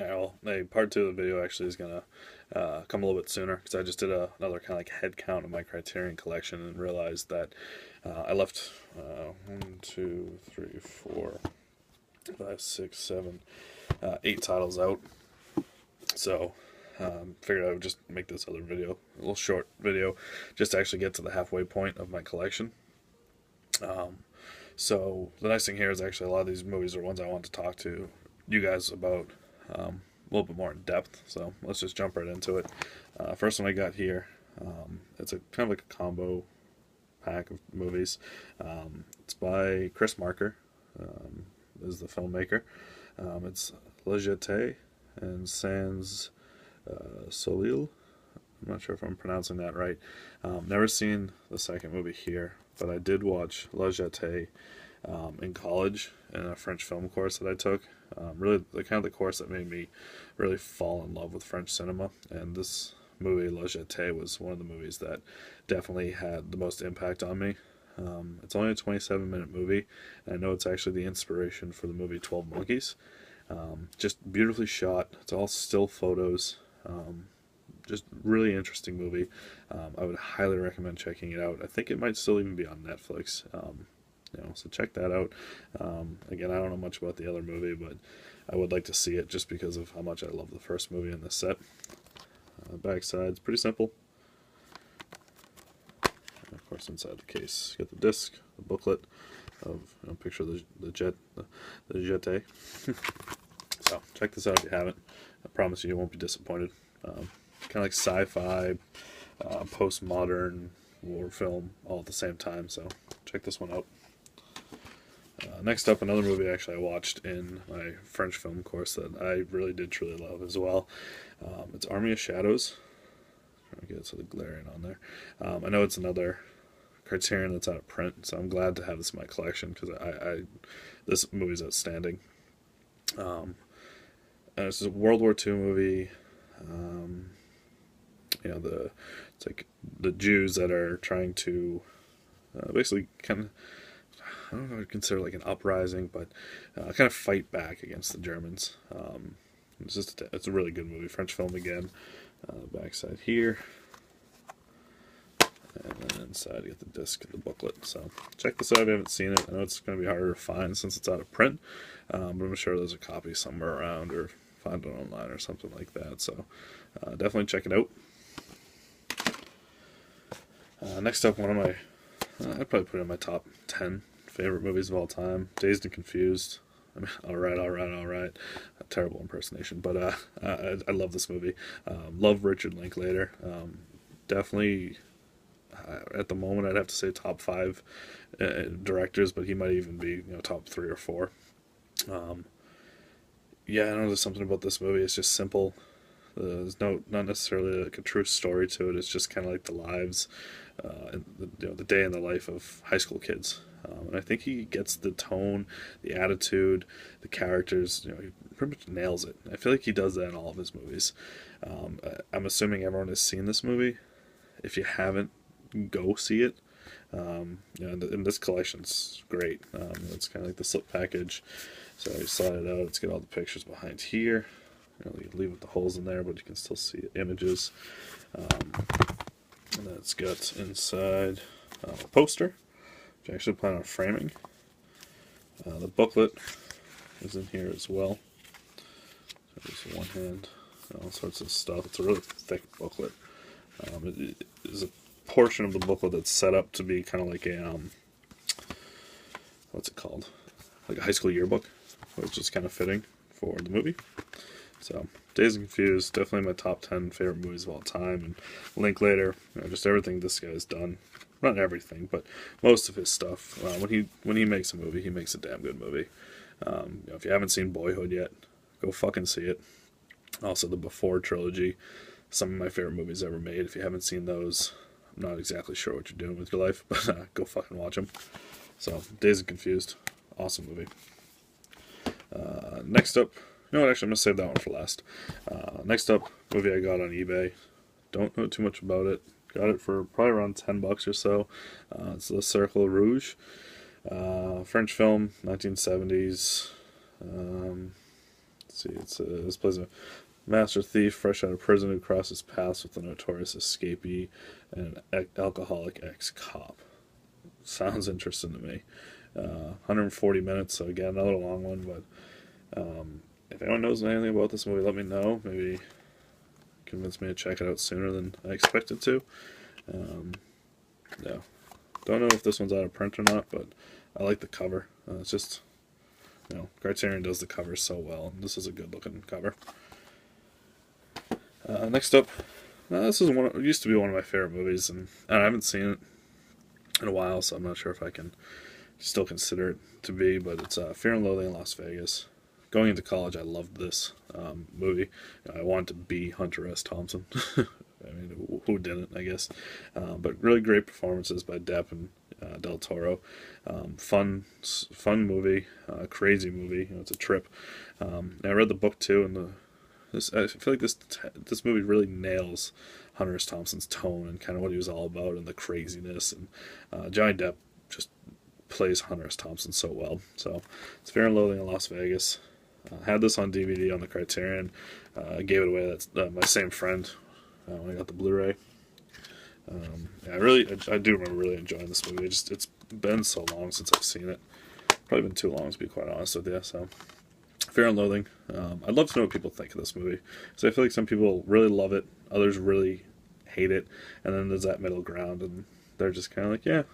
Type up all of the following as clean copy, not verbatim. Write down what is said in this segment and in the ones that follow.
Yeah, well, hey, part two of the video actually is gonna come a little bit sooner because I just did another kind of like head count of my Criterion collection and realized that I left 1, 2, 3, 4, 5, 6, 7, 8 titles out. So figured I would just make this other video, a little short video, just to actually get to the halfway point of my collection. So the nice thing here is actually a lot of these movies are ones I want to talk to you guys about a little bit more in depth. So let's just jump right into it. First one I got here, it's a kind of like a combo pack of movies. It's by Chris Marker, is the filmmaker. It's Le Jeté and Sans Soleil. I'm not sure if I'm pronouncing that right. Never seen the second movie here, but I did watch La Jetée in college in a French film course that I took. Really, the kind of the course that made me really fall in love with French cinema. And this movie, La Jetée, was one of the movies that definitely had the most impact on me. It's only a 27-minute movie, and I know it's actually the inspiration for the movie 12 Monkeys. Just beautifully shot. It's all still photos. Just really interesting movie. I would highly recommend checking it out. I think it might still even be on Netflix. So check that out. Again, I don't know much about the other movie, but I would like to see it just because of how much I love the first movie in this set. Backside's pretty simple. And of course, inside the case, you got the disc, the booklet of picture of the Jeté. So check this out if you haven't. I promise you won't be disappointed. Kind of like sci-fi, postmodern war film all at the same time. So check this one out. Next up, another movie actually I watched in my French film course that I really did truly love as well. It's Army of Shadows. Trying to get to the glaring on there. I know it's another Criterion that's out of print, so I'm glad to have this in my collection because this movie's outstanding. And it's a World War II movie. It's like the Jews that are trying to basically kind of, I don't know if I'd consider like an uprising, but kind of fight back against the Germans. It's a really good movie. French film again. Backside here. And then inside you get the disc and the booklet. So check this out if you haven't seen it. I know it's going to be harder to find since it's out of print, but I'm sure there's a copy somewhere around or find it online or something like that. So definitely check it out. Next up, one of my, I'd probably put it in my top 10 favorite movies of all time. Dazed and Confused. I mean, all right. A terrible impersonation, but I love this movie. Love Richard Linklater. Definitely, at the moment, I'd have to say top 5 directors, but he might even be top 3 or 4. Yeah, I know there's something about this movie. It's just simple. There's not necessarily like a true story to it. It's just kind of like the lives, and the day in the life of high school kids. And I think he gets the tone, the attitude, the characters. He pretty much nails it. I feel like he does that in all of his movies. I'm assuming everyone has seen this movie. If you haven't, go see it. And this collection's great. It's kind of like the slip package. So you slide it out. It's got all the pictures behind here. You leave with the holes in there, but you can still see images. And then it's got inside a poster, which I actually plan on framing. The booklet is in here as well. So just one hand, all sorts of stuff. It's a really thick booklet. It is a portion of the booklet that's set up to be kind of like a what's it called? Like a high school yearbook, which is kind of fitting for the movie. So, Dazed and Confused, definitely my top 10 favorite movies of all time. And Linklater, just everything this guy's done. Not everything, but most of his stuff. When he makes a movie, he makes a damn good movie. If you haven't seen Boyhood yet, go fucking see it. Also, the Before trilogy, some of my favorite movies ever made. If you haven't seen those, I'm not exactly sure what you're doing with your life, but go fucking watch them. So, Dazed and Confused, awesome movie. Next up, actually, I'm going to save that one for last. Next up, movie I got on eBay. Don't know too much about it. Got it for probably around $10 or so. It's Le Cercle Rouge. French film, 1970s. Let's see, this plays a master thief fresh out of prison who crosses paths with a notorious escapee and an alcoholic ex-cop. Sounds interesting to me. 140 minutes, so again, another long one, but if anyone knows anything about this movie, let me know. Maybe convince me to check it out sooner than I expected to. Yeah. Don't know if this one's out of print or not, but I like the cover. It's just, Criterion does the cover so well, and this is a good looking cover. Next up, this is used to be one of my favorite movies, and I haven't seen it in a while, so I'm not sure if I can still consider it to be, but it's Fear and Loathing in Las Vegas. Going into college, I loved this movie. I wanted to be Hunter S. Thompson. I mean, who didn't, I guess. But really great performances by Depp and Del Toro. Fun movie, crazy movie. It's a trip. I read the book too, and I feel like this movie really nails Hunter S. Thompson's tone and kind of what he was all about and the craziness. And Johnny Depp just plays Hunter S. Thompson so well. So it's Fear and Loathing in Las Vegas. Had this on DVD on the Criterion. Gave it away. That's my same friend when I got the Blu-ray. I do remember really enjoying this movie. It's been so long since I've seen it. Probably been too long to be quite honest with you. So, Fear and Loathing. I'd love to know what people think of this movie. So I feel like some people really love it, others really hate it, and then there's that middle ground, and they're just kind of like, yeah,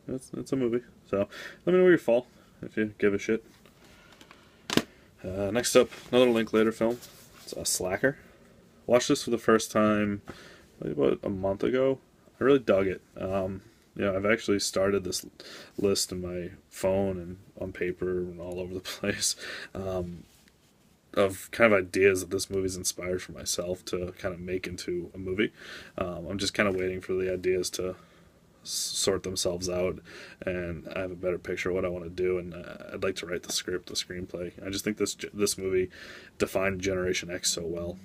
it's a movie. So let me know where you fall if you give a shit. Next up, another Linklater film. It's Slacker. Watched this for the first time about a month ago. I really dug it. I've actually started this list in my phone and on paper and all over the place of kind of ideas that this movie's inspired for myself to kind of make into a movie. I'm just kind of waiting for the ideas to sort themselves out, and I have a better picture of what I want to do, and I'd like to write the script, the screenplay. I just think this movie defined Generation X so well.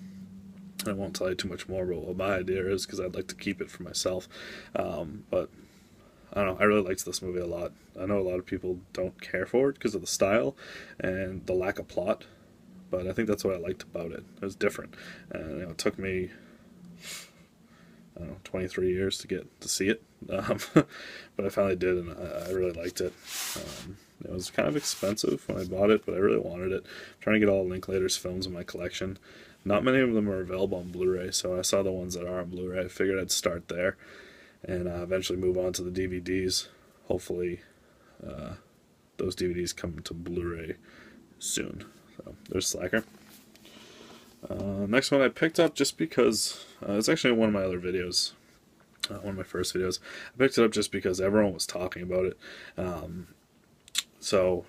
I won't tell you too much more about what my idea is because I'd like to keep it for myself. But I don't know, I really liked this movie a lot. I know a lot of people don't care for it because of the style and the lack of plot, but I think that's what I liked about it. It was different, and it took me 23 years to get to see it, but I finally did, and I really liked it. It was kind of expensive when I bought it, but I really wanted it. I'm trying to get all Linklater's films in my collection. Not many of them are available on Blu-ray, so I saw the ones that are on Blu-ray. I figured I'd start there, and eventually move on to the DVDs. Hopefully, those DVDs come to Blu-ray soon. So there's Slacker. Next one I picked up just because it's actually one of my other videos, one of my first videos. I picked it up just because everyone was talking about it, so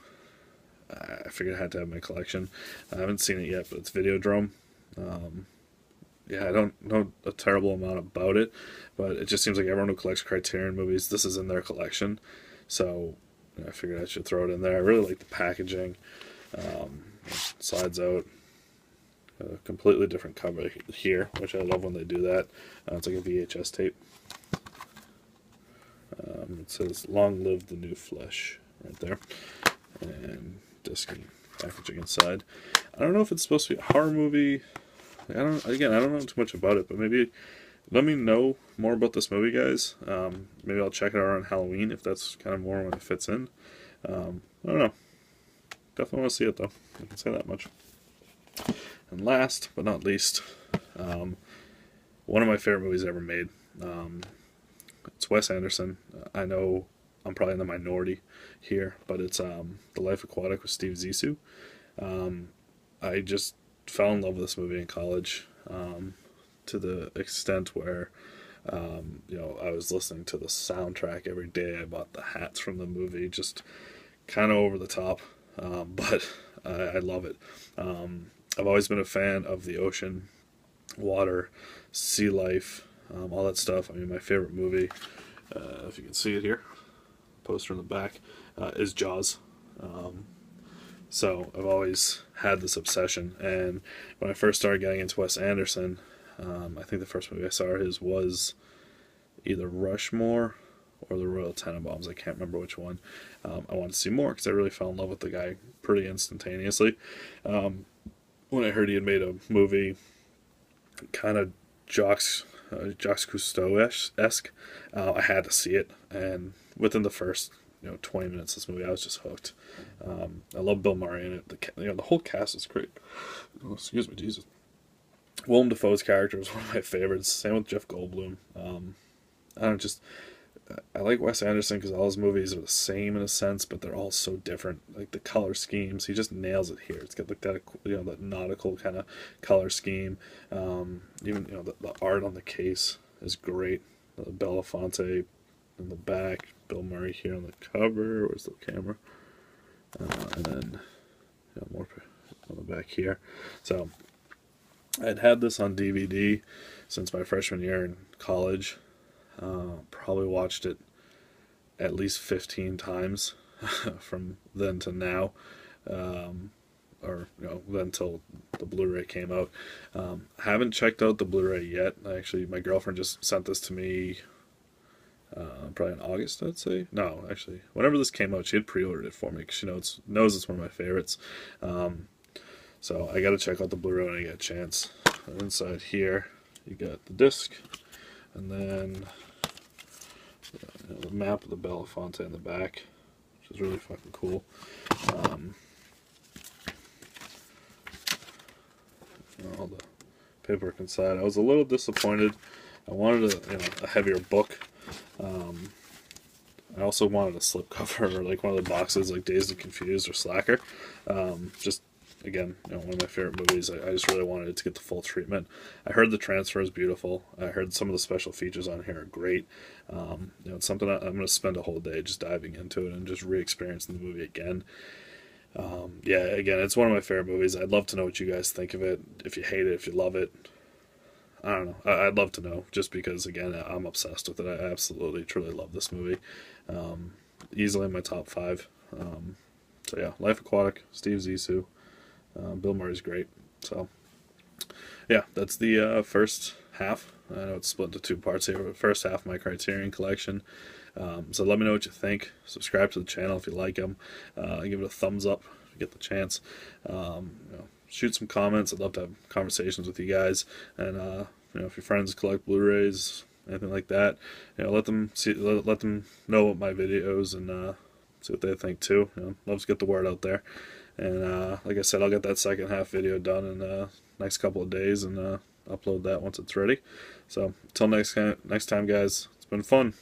I figured I had to have my collection. I haven't seen it yet, but it's Videodrome. I don't know a terrible amount about it, but it just seems like everyone who collects Criterion movies, this is in their collection, so I figured I should throw it in there. I really like the packaging. It slides out. A completely different cover here, which I love when they do that. It's like a VHS tape. It says "Long live the new flesh" right there, and disc and packaging inside. I don't know if it's supposed to be a horror movie. I don't know too much about it, but maybe let me know more about this movie, guys. Maybe I'll check it out on Halloween if that's kind of more when it fits in. I don't know. Definitely want to see it though. I can say that much. And last but not least, one of my favorite movies ever made. It's Wes Anderson. I know I'm probably in the minority here, but it's The Life Aquatic with Steve Zissou. I just fell in love with this movie in college, to the extent where I was listening to the soundtrack every day. I bought the hats from the movie, just kind of over the top, but I love it. I've always been a fan of the ocean, water, sea life, all that stuff. I mean, my favorite movie, if you can see it here, poster in the back, is Jaws. So I've always had this obsession, and when I first started getting into Wes Anderson, I think the first movie I saw of his was either Rushmore or The Royal Tenenbaums. I can't remember which one. I wanted to see more because I really fell in love with the guy pretty instantaneously. when I heard he had made a movie, kind of Jacques Cousteau-esque, I had to see it, and within the first 20 minutes of this movie, I was just hooked. I love Bill Murray in it. The whole cast is great. Oh, excuse me, Jesus. Willem Dafoe's character is one of my favorites. Same with Jeff Goldblum. I don't know, just I like Wes Anderson because all his movies are the same in a sense, but they're all so different. Like the color schemes, he just nails it here. It's got like that, that nautical kind of color scheme. Even the art on the case is great. The Belafonte in the back, Bill Murray here on the cover. Where's the camera? And then more on the back here. So I'd had this on DVD since my freshman year in college. Probably watched it at least 15 times from then to now, or then till the Blu-ray came out. Haven't checked out the Blu-ray yet. Actually, my girlfriend just sent this to me probably in August, I'd say. No, actually, whenever this came out, she had pre-ordered it for me because she knows it's one of my favorites. So I got to check out the Blu-ray when I get a chance. Inside here, you got the disc, and then the map of the Belafonte in the back, which is really fucking cool. All the paperwork inside. I was a little disappointed. I wanted a heavier book. I also wanted a slipcover or like one of the boxes like Dazed and Confused or Slacker. Just again, one of my favorite movies. I just really wanted it to get the full treatment. I heard the transfer is beautiful. I heard some of the special features on here are great. It's something I'm going to spend a whole day just diving into it and just re-experiencing the movie again. Again, it's one of my favorite movies. I'd love to know what you guys think of it. If you hate it, if you love it. I don't know. I'd love to know, just because, again, I'm obsessed with it. I absolutely, truly love this movie. Easily in my top 5. So yeah, Life Aquatic, Steve Zissou. Bill Murray's great. So yeah, that's the first half. I know it's split into 2 parts here, but first half of my Criterion collection. So let me know what you think. Subscribe to the channel if you like them. Give it a thumbs up if you get the chance. Shoot some comments. I'd love to have conversations with you guys. And if your friends collect Blu-rays, anything like that, let them know about my videos and see what they think too. Love to get the word out there. And like I said, I'll get that second half video done in the next couple of days and upload that once it's ready. So until next time, guys, it's been fun.